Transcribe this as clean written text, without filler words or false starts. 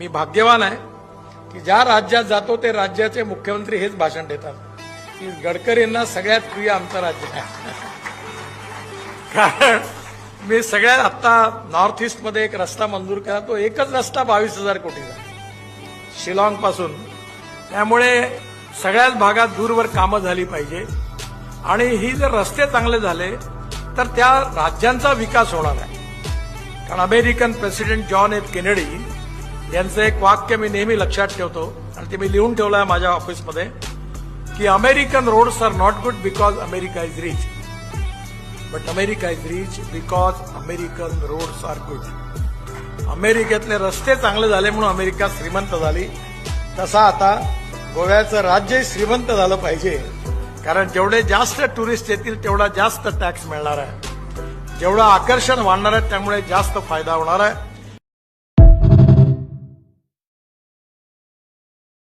मी भाग्यवान आहे की ज्या राज्यात जातो ते राज्याचे मुख्यमंत्री हेच भाषण देतात की गडकरींना सगळ्यात प्रिय आमचं राज्य आहे. कारण मी सगळ्यात आत्ता नॉर्थ ईस्टमध्ये एक रस्ता मंजूर केला, तो एकच रस्ता 22,000 कोटीचा शिलाँग पासून. त्यामुळे सगळ्याच भागात दूरवर कामं झाली पाहिजे आणि ही जर रस्ते चांगले झाले तर त्या राज्यांचा विकास होणार आहे. कारण American president John F Kennedy यांचं एक वाक्य मी नेहमी लक्षात ठेवतो आणि ते मी लिहून ठेवलं आहे माझ्या ऑफिसमध्ये की American roads are not good because America is rich, but America is rich because American roads are good. अमेरिकेतले रस्ते चांगले झाले म्हणून अमेरिका श्रीमंत झाली. तसा आता गोव्याचं राज्य श्रीमंत झालं पाहिजे, कारण जेवढे जास्त टुरिस्ट येतील तेवढा जास्त टॅक्स मिळणार आहे, जेवढं आकर्षण वाढणार आहे त्यामुळे जास्त फायदा होणार आहे.